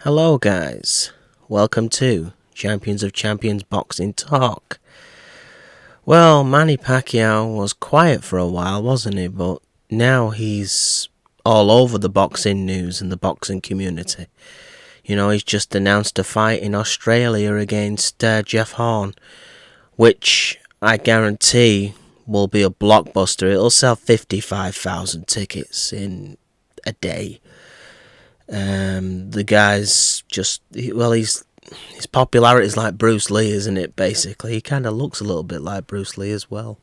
Hello guys, welcome to Champions of Champions Boxing Talk. Well, Manny Pacquiao was quiet for a while, wasn't he? But now he's all over the boxing news and the boxing community. You know, he's just announced a fight in Australia against Jeff Horn, which I guarantee will be a blockbuster. It'll sell 55,000 tickets in a day. The guy's just, his popularity is like Bruce Lee, isn't it, basically? He kind of looks a little bit like Bruce Lee as well.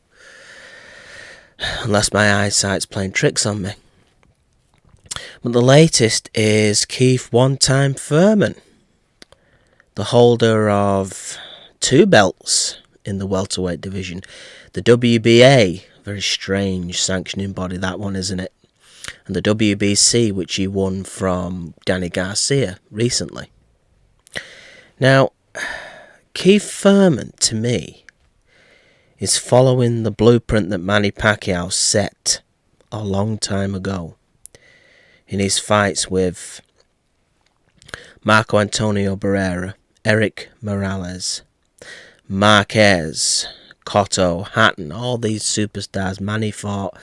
Unless my eyesight's playing tricks on me. But the latest is Keith one-time Thurman, the holder of 2 belts in the welterweight division. The WBA, very strange sanctioning body, that one, isn't it? And the WBC, which he won from Danny Garcia recently. Now, Keith Thurman, to me, is following the blueprint that Manny Pacquiao set a long time ago in his fights with Marco Antonio Barrera, Eric Morales, Marquez, Cotto, Hatton, all these superstars. Manny fought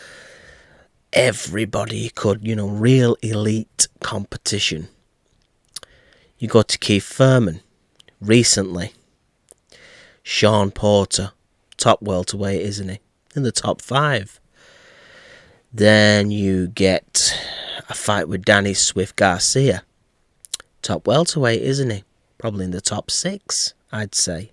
everybody he could, real elite competition. You go to Keith Thurman recently. Sean Porter, top welterweight, isn't he? In the top 5. Then you get a fight with Danny Swift Garcia. Top welterweight, isn't he? Probably in the top 6, I'd say.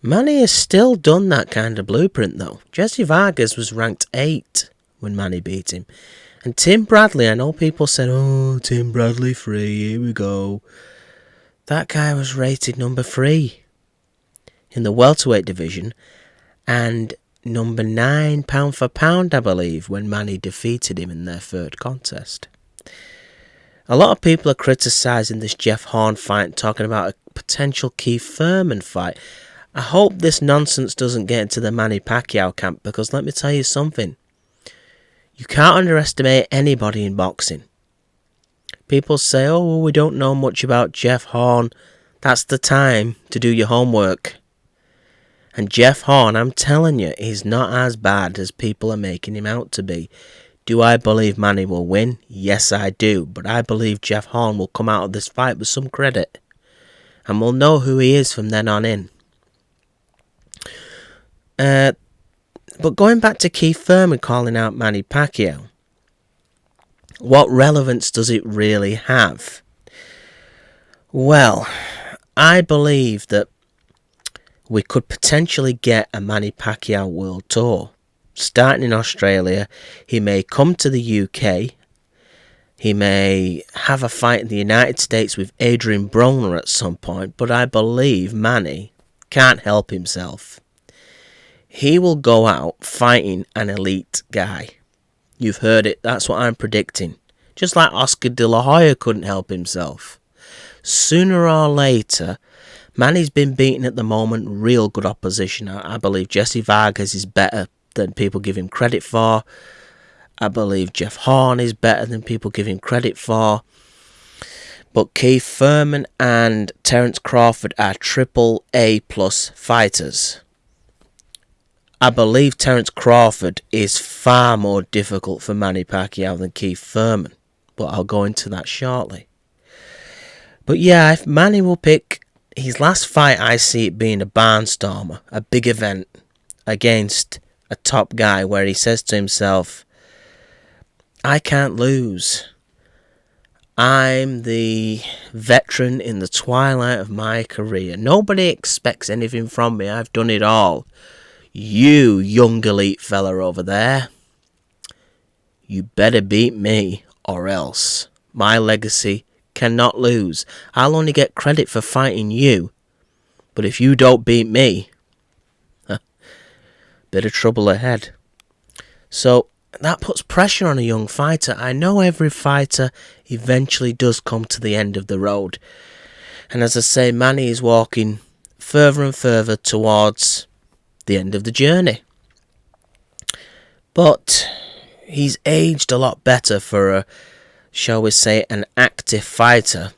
Manny has still done that kind of blueprint, though. Jesse Vargas was ranked 8 when Manny beat him. And Tim Bradley, I know people said, oh, Tim Bradley 3, here we go. That guy was rated number 3 in the welterweight division and number 9 pound for pound, I believe, when Manny defeated him in their third contest. A lot of people are criticising this Jeff Horn fight, talking about a potential Keith Thurman fight. I hope this nonsense doesn't get into the Manny Pacquiao camp, because let me tell you something. You can't underestimate anybody in boxing. People say, oh, well, we don't know much about Jeff Horn. That's the time to do your homework. And Jeff Horn, I'm telling you, he's not as bad as people are making him out to be. Do I believe Manny will win? Yes, I do. But I believe Jeff Horn will come out of this fight with some credit. And we'll know who he is from then on in. But going back to Keith Thurman calling out Manny Pacquiao, what relevance does it really have? Well, I believe that we could potentially get a Manny Pacquiao World Tour. Starting in Australia, he may come to the UK, he may have a fight in the United States with Adrian Broner at some point, but I believe Manny can't help himself. He will go out fighting an elite guy. You've heard it, that's what I'm predicting. Just like Oscar De La Hoya couldn't help himself. Sooner or later, Manny's been beaten at the moment real good opposition. I believe Jesse Vargas is better than people give him credit for. I believe Jeff Horn is better than people give him credit for. But Keith Thurman and Terence Crawford are triple A+ fighters. I believe Terence Crawford is far more difficult for Manny Pacquiao than Keith Thurman, but I'll go into that shortly. But yeah, if Manny will pick his last fight, I see it being a barnstormer, a big event against a top guy where he says to himself, I can't lose. I'm the veteran in the twilight of my career. Nobody expects anything from me. I've done it all. You young elite fella over there, you better beat me or else. My legacy cannot lose. I'll only get credit for fighting you, but if you don't beat me, bit of trouble ahead. So that puts pressure on a young fighter. I know every fighter eventually does come to the end of the road, and as I say, Manny is walking further and further towards the end of the journey. But he's aged a lot better for a shall we say, an active fighter.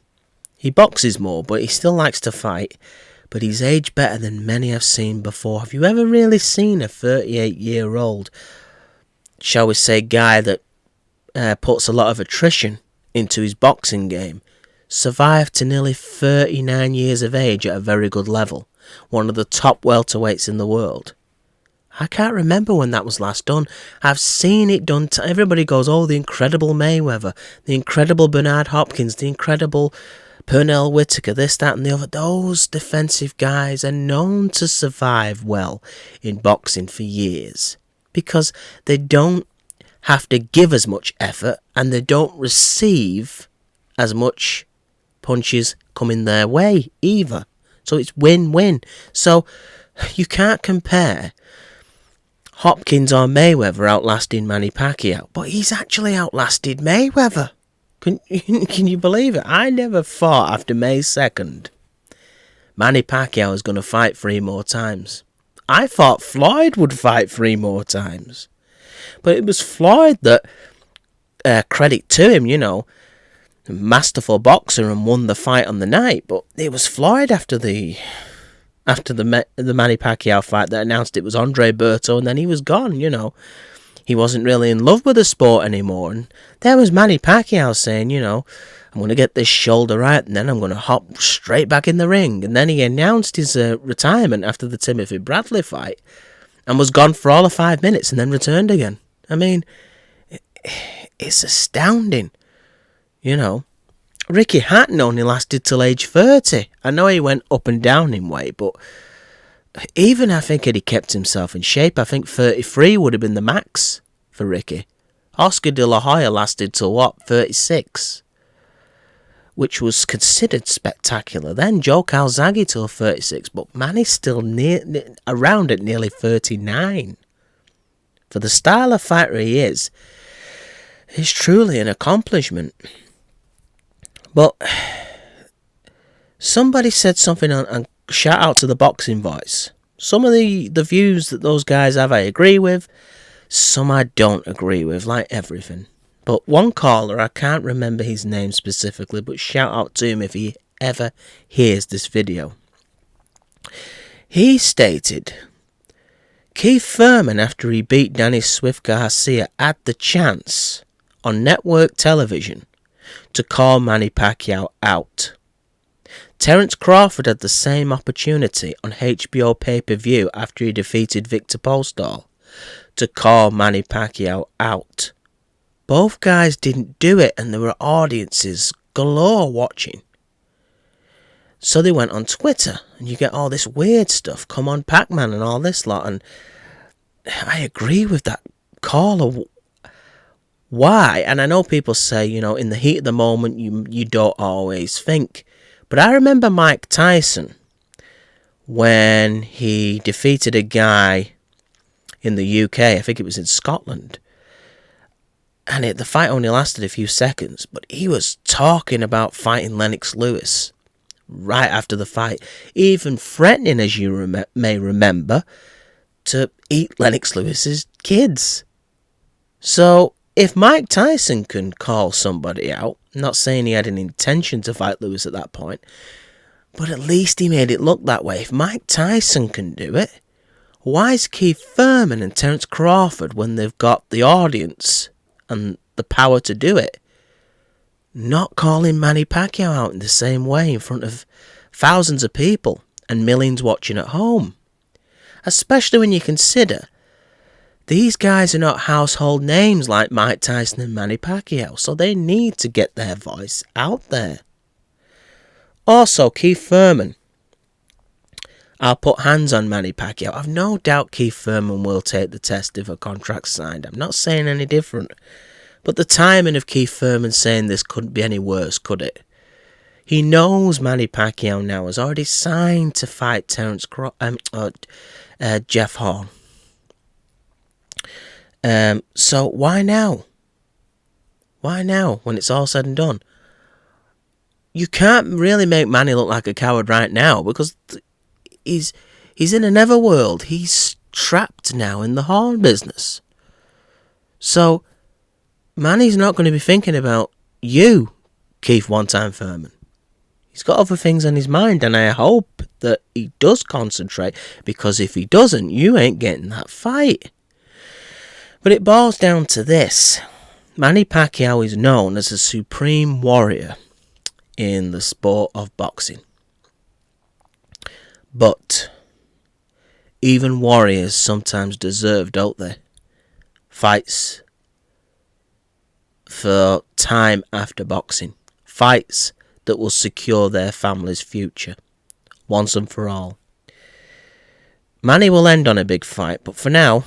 He boxes more, but he still likes to fight. But he's aged better than many I've seen before. Have you ever really seen a 38-year-old, shall we say, guy that puts a lot of attrition into his boxing game, survive to nearly 39 years of age at a very good level? One of the top welterweights in the world. I can't remember when that was last done. I've seen it done. Everybody goes, oh, the incredible Mayweather, the incredible Bernard Hopkins, the incredible Pernell Whitaker, this, that and the other. Those defensive guys are known to survive well in boxing for years because they don't have to give as much effort and they don't receive as much punches coming their way either. So it's win-win. So you can't compare Hopkins or Mayweather outlasting Manny Pacquiao, but he's actually outlasted Mayweather. Can you believe it? I never thought after May 2nd Manny Pacquiao was going to fight 3 more times. I thought Floyd would fight 3 more times. But it was Floyd that, credit to him, masterful boxer and won the fight on the night. But it was Floyd after the Manny Pacquiao fight that announced it was Andre Berto, and then he was gone, He wasn't really in love with the sport anymore. And there was Manny Pacquiao saying, I'm going to get this shoulder right, and then I'm going to hop straight back in the ring. And then he announced his retirement after the Timothy Bradley fight and was gone for all of 5 minutes and then returned again. I mean, it's astounding, Ricky Hatton only lasted till age 30. I know he went up and down in weight, but even I think had he kept himself in shape, I think 33 would have been the max for Ricky. Oscar De La Hoya lasted till 36, which was considered spectacular. Then Joe Calzaghe till 36, but Manny's still around at nearly 39. For the style of fighter he is, it's truly an accomplishment. But somebody said something on shout out to the Boxing Voice. Some of the views that those guys have I agree with, some I don't agree with, like everything. But one caller, I can't remember his name specifically, but shout out to him if he ever hears this video. He stated, Keith Thurman, after he beat Danny Swift Garcia, had the chance on network television to call Manny Pacquiao out. Terence Crawford had the same opportunity on HBO pay-per-view after he defeated Victor Postol to call Manny Pacquiao out. Both guys didn't do it, and there were audiences galore watching. So they went on Twitter, and you get all this weird stuff, come on Pac-Man and all this lot, and I agree with that caller. Why? And I know people say, in the heat of the moment, you don't always think. But I remember Mike Tyson, when he defeated a guy in the UK, I think it was in Scotland, and the fight only lasted a few seconds, but he was talking about fighting Lennox Lewis right after the fight, even threatening, as you may remember, to eat Lennox Lewis's kids. So if Mike Tyson can call somebody out, I'm not saying he had an intention to fight Lewis at that point, but at least he made it look that way. If Mike Tyson can do it, why is Keith Thurman and Terence Crawford, when they've got the audience and the power to do it, not calling Manny Pacquiao out in the same way in front of thousands of people and millions watching at home? Especially when you consider these guys are not household names like Mike Tyson and Manny Pacquiao, so they need to get their voice out there. Also, Keith Thurman, I'll put hands on Manny Pacquiao. I've no doubt Keith Thurman will take the test if a contract's signed. I'm not saying any different. But the timing of Keith Thurman saying this couldn't be any worse, could it? He knows Manny Pacquiao now has already signed to fight Jeff Horn. So why now? Why now, when it's all said and done? You can't really make Manny look like a coward right now, because he's in a netherworld. He's trapped now in the horn business. So Manny's not going to be thinking about you, Keith One-Time Thurman. He's got other things on his mind, and I hope that he does concentrate, because if he doesn't, you ain't getting that fight. But it boils down to this. Manny Pacquiao is known as a supreme warrior in the sport of boxing. But even warriors sometimes deserve, don't they, fights for time after boxing. Fights that will secure their family's future once and for all. Manny will end on a big fight, but for now,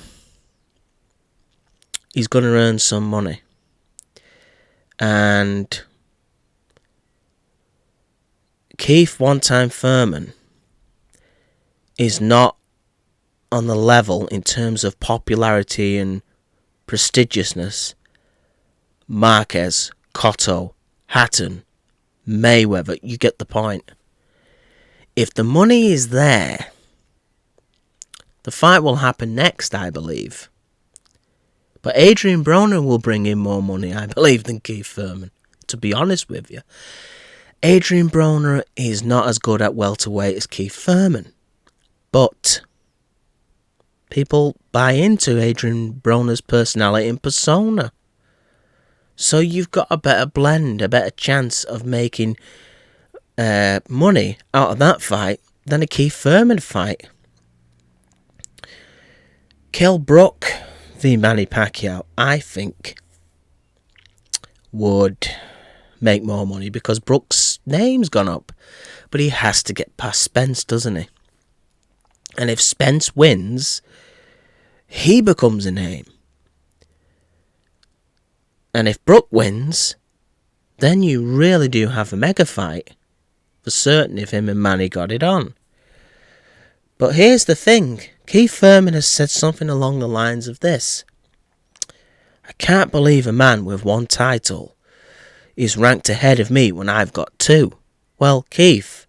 he's going to earn some money. And Keith One-Time Thurman is not on the level in terms of popularity and prestigiousness Marquez, Cotto, Hatton, Mayweather. You get the point. If the money is there, the fight will happen next, I believe. But Adrian Broner will bring in more money, I believe, than Keith Thurman, to be honest with you. Adrian Broner is not as good at welterweight as Keith Thurman. But people buy into Adrian Broner's personality and persona. So you've got a better blend, a better chance of making money out of that fight than a Keith Thurman fight. Kell Brook v Manny Pacquiao, I think, would make more money because Brook's name's gone up. But he has to get past Spence, doesn't he? And if Spence wins, he becomes a name. And if Brook wins, then you really do have a mega fight. For certain if him and Manny got it on. But here's the thing. Keith Thurman has said something along the lines of this. I can't believe a man with one title is ranked ahead of me when I've got two. Well, Keith,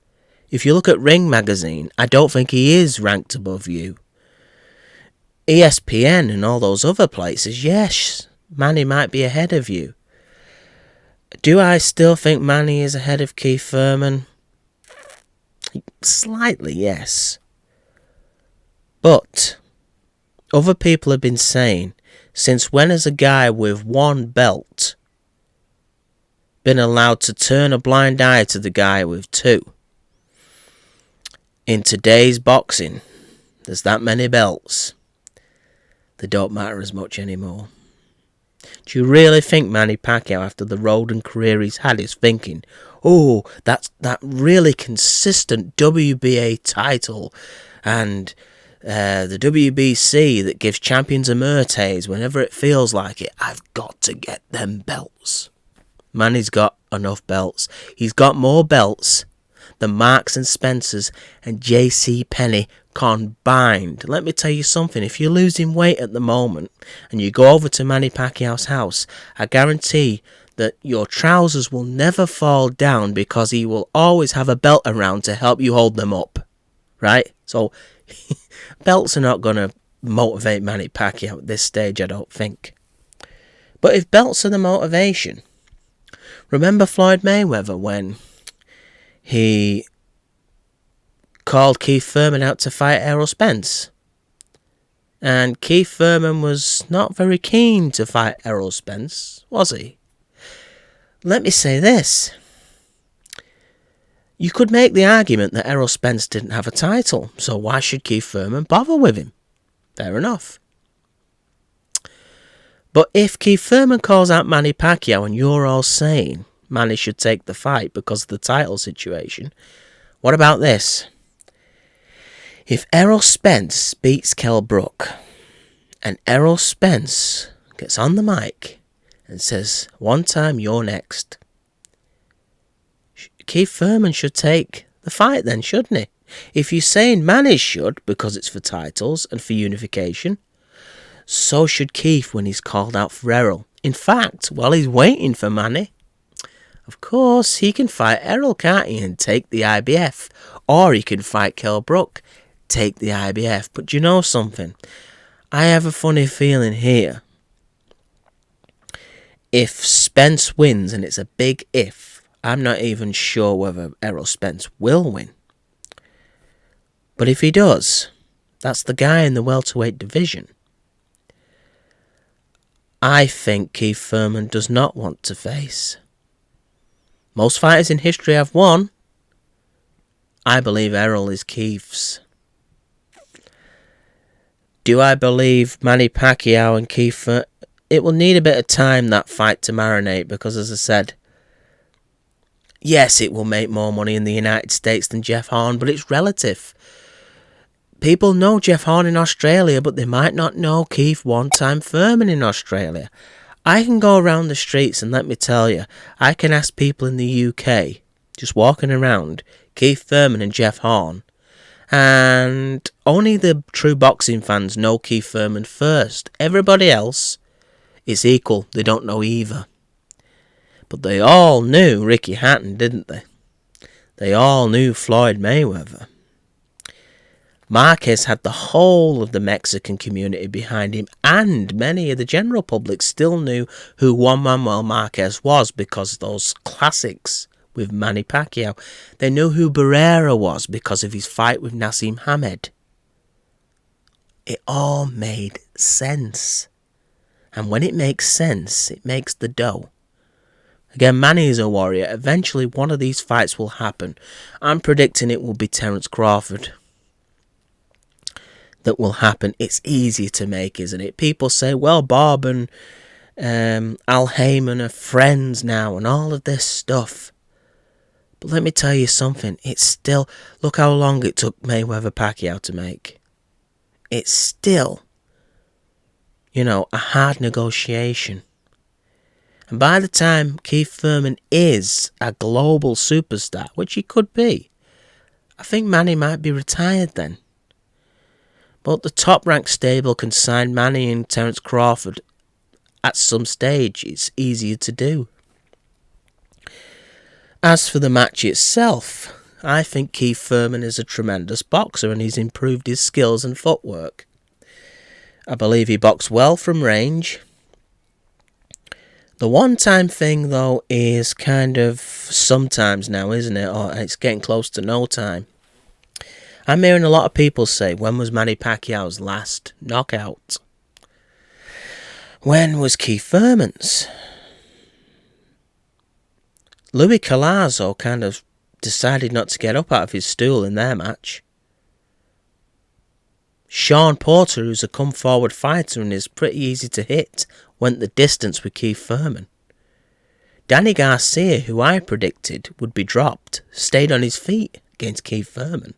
if you look at Ring Magazine, I don't think he is ranked above you. ESPN and all those other places, yes, Manny might be ahead of you. Do I still think Manny is ahead of Keith Thurman? Slightly, yes. But other people have been saying, since when has a guy with one belt been allowed to turn a blind eye to the guy with two? In today's boxing, there's that many belts. They don't matter as much anymore. Do you really think Manny Pacquiao, after the road and career he's had, is thinking, oh, that's that really consistent WBA title and the WBC that gives champions emertes whenever it feels like it, I've got to get them belts. Manny's got enough belts. He's got more belts than Marks and Spencers and J.C. Penney combined. Let me tell you something. If you're losing weight at the moment and you go over to Manny Pacquiao's house, I guarantee that your trousers will never fall down because he will always have a belt around to help you hold them up. Right? So, belts are not going to motivate Manny Pacquiao at this stage, I don't think. But if belts are the motivation, remember Floyd Mayweather when he called Keith Thurman out to fight Errol Spence? And Keith Thurman was not very keen to fight Errol Spence, was he? Let me say this. You could make the argument that Errol Spence didn't have a title, so why should Keith Thurman bother with him? Fair enough. But if Keith Thurman calls out Manny Pacquiao and you're all saying Manny should take the fight because of the title situation, what about this? If Errol Spence beats Kell Brook and Errol Spence gets on the mic and says, one time you're next, Keith Thurman should take the fight then, shouldn't he? If you're saying Manny should because it's for titles and for unification, so should Keith when he's called out for Errol. In fact, while he's waiting for Manny, of course, he can fight Errol, can't he, and take the IBF. Or he can fight Kell Brook, take the IBF. But do you know something? I have a funny feeling here. if Spence wins, and it's a big if, I'm not even sure whether Errol Spence will win. But if he does, that's the guy in the welterweight division. I think Keith Thurman does not want to face. Most fighters in history have won. I believe Errol is Keith's. Do I believe Manny Pacquiao and Keith Thurman? It will need a bit of time, that fight, to marinate, because as I said, yes, it will make more money in the United States than Jeff Horn, but it's relative. People know Jeff Horn in Australia, but they might not know Keith one-time Thurman in Australia. I can go around the streets and let me tell you, I can ask people in the UK, just walking around, Keith Thurman and Jeff Horn, and only the true boxing fans know Keith Thurman first. Everybody else, it's equal, they don't know either. But they all knew Ricky Hatton, didn't they? They all knew Floyd Mayweather. Marquez had the whole of the Mexican community behind him, and many of the general public still knew who Juan Manuel Marquez was because of those classics with Manny Pacquiao. They knew who Barrera was because of his fight with Nassim Hamed. It all made sense. And when it makes sense, it makes the dough. Again, Manny is a warrior. Eventually, one of these fights will happen. I'm predicting it will be Terence Crawford. That will happen. It's easier to make, isn't it? People say, well, Bob and Al Heyman are friends now and all of this stuff. But let me tell you something. It's still... Look how long it took Mayweather Pacquiao to make. It's still, a hard negotiation. And by the time Keith Thurman is a global superstar, which he could be, I think Manny might be retired then. But the top-ranked stable can sign Manny and Terence Crawford at some stage. It's easier to do. As for the match itself, I think Keith Thurman is a tremendous boxer and he's improved his skills and footwork. I believe he boxed well from range. The one-time thing, though, is kind of sometimes now, isn't it? Or it's getting close to no time. I'm hearing a lot of people say, when was Manny Pacquiao's last knockout? When was Keith Thurman's? Louis Collazo kind of decided not to get up out of his stool in their match. Sean Porter, who's a come-forward fighter and is pretty easy to hit, went the distance with Keith Thurman. Danny Garcia, who I predicted would be dropped, stayed on his feet against Keith Thurman.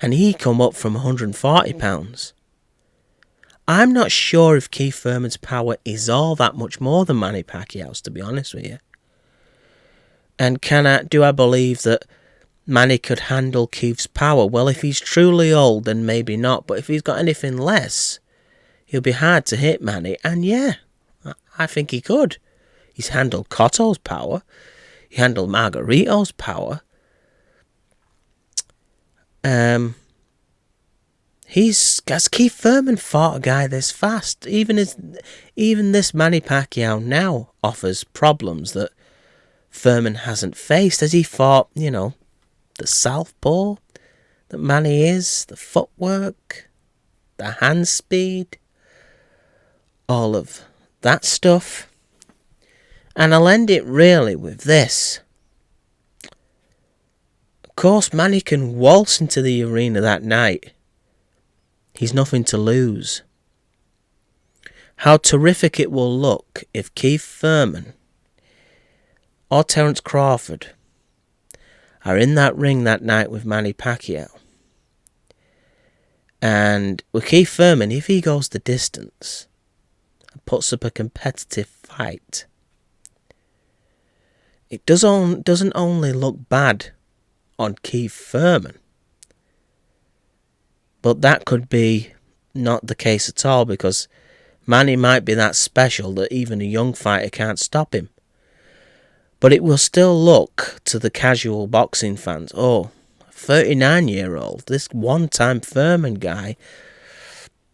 And he come up from 140 pounds. I'm not sure if Keith Thurman's power is all that much more than Manny Pacquiao's, to be honest with you. And do I believe that Manny could handle Keith's power? Well, if he's truly old, then maybe not. But if he's got anything less, he'll be hard to hit Manny. And yeah, I think he could. He's handled Cotto's power. He handled Margarito's power. Has Keith Thurman fought a guy this fast? Even this Manny Pacquiao now offers problems that Thurman hasn't faced. Has he fought, the southpaw that Manny is, the footwork, the hand speed, all of that stuff? And I'll end it really with this. Of course, Manny can waltz into the arena that night. He's nothing to lose. How terrific it will look if Keith Thurman or Terence Crawford are in that ring that night with Manny Pacquiao. And with Keith Thurman, if he goes the distance and puts up a competitive fight, it doesn't only look bad on Keith Thurman, but that could be not the case at all, because Manny might be that special that even a young fighter can't stop him. But it will still look to the casual boxing fans, oh, 39-year-old, this one-time Thurman guy,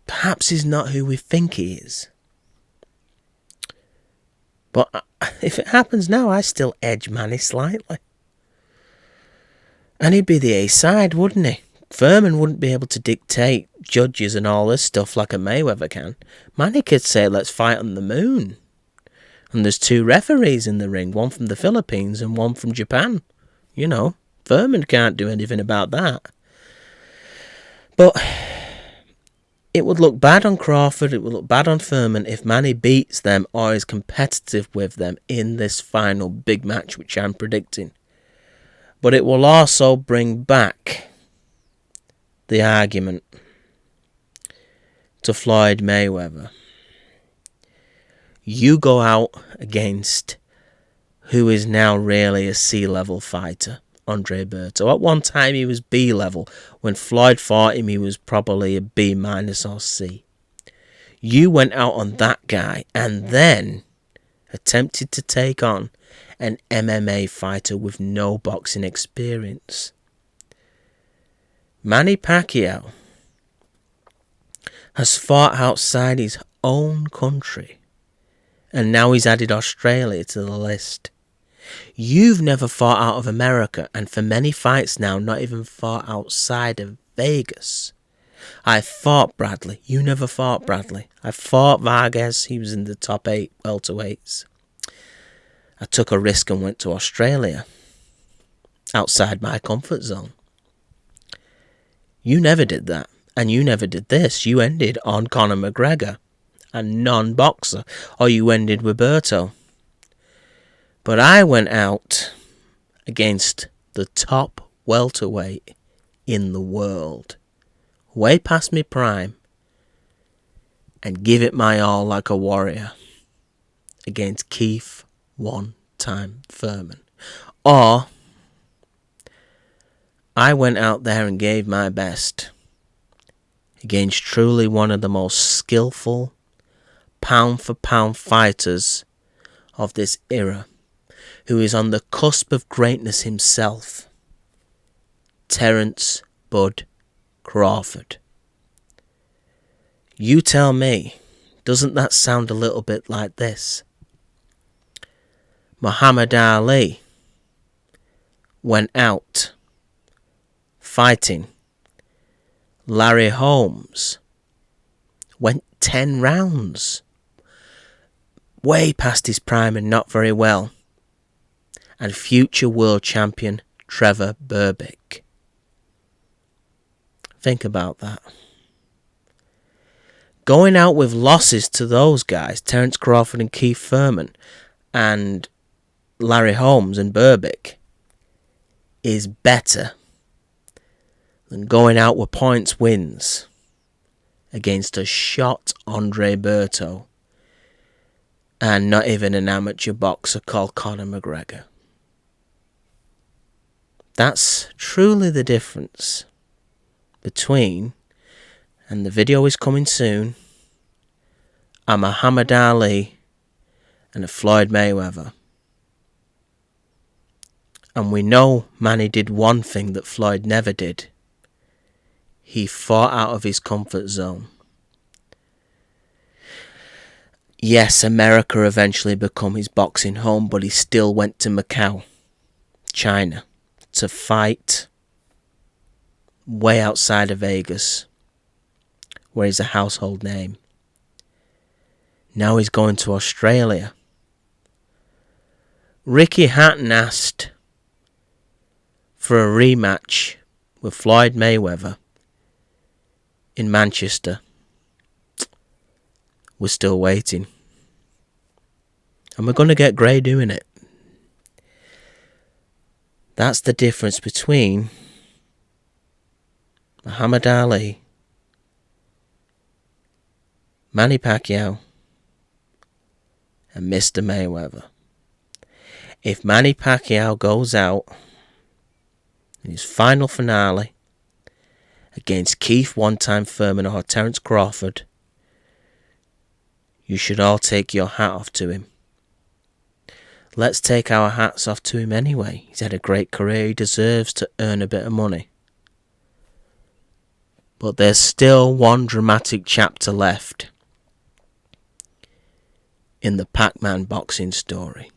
perhaps he's not who we think he is. But if it happens now, I still edge Manny slightly. And he'd be the A-side, wouldn't he? Thurman wouldn't be able to dictate judges and all this stuff like a Mayweather can. Manny could say, let's fight on the moon. And there's 2 referees in the ring, one from the Philippines and one from Japan. You know, Thurman can't do anything about that. But it would look bad on Crawford, it would look bad on Thurman if Manny beats them or is competitive with them in this final big match, which I'm predicting. But it will also bring back the argument to Floyd Mayweather. You go out against who is now really a C-level fighter, Andre Berto. At one time he was B-level. When Floyd fought him, he was probably a B- or C. You went out on that guy and then attempted to take on an MMA fighter with no boxing experience. Manny Pacquiao has fought outside his own country, and now he's added Australia to the list. You've never fought out of America, and for many fights now, not even fought outside of Vegas. I fought Bradley. You never fought Bradley. I fought Vargas. He was in the top 8 welterweights. I took a risk and went to Australia, outside my comfort zone. You never did that, and you never did this. You ended on Conor McGregor, a non-boxer, or you ended with Berto. But I went out against the top welterweight in the world, way past my prime, and give it my all like a warrior against Keith one-time Thurman. Or I went out there and gave my best against truly one of the most skillful pound-for-pound fighters of this era, who is on the cusp of greatness himself, Terence Bud Crawford. You tell me, doesn't that sound a little bit like this? Muhammad Ali went out fighting Larry Holmes, went 10 rounds, way past his prime and not very well, and future world champion Trevor Berbick. Think about that. Going out with losses to those guys, Terence Crawford and Keith Thurman, and Larry Holmes and Berbick, is better than going out with points wins against a shot Andre Berto and not even an amateur boxer called Conor McGregor. That's truly the difference between, and the video is coming soon, a Muhammad Ali and a Floyd Mayweather. And we know Manny did one thing that Floyd never did. He fought out of his comfort zone. Yes, America eventually became his boxing home, but he still went to Macau, China, to fight way outside of Vegas, where he's a household name. Now he's going to Australia. Ricky Hatton asked for a rematch with Floyd Mayweather in Manchester. We're still waiting. And we're going to get Gray doing it. That's the difference between Muhammad Ali, Manny Pacquiao, and Mr. Mayweather. If Manny Pacquiao goes out in his final finale against Keith one-time Thurman or Terence Crawford, you should all take your hat off to him. Let's take our hats off to him anyway. He's had a great career. He deserves to earn a bit of money. But there's still one dramatic chapter left. in the Pac-Man boxing story.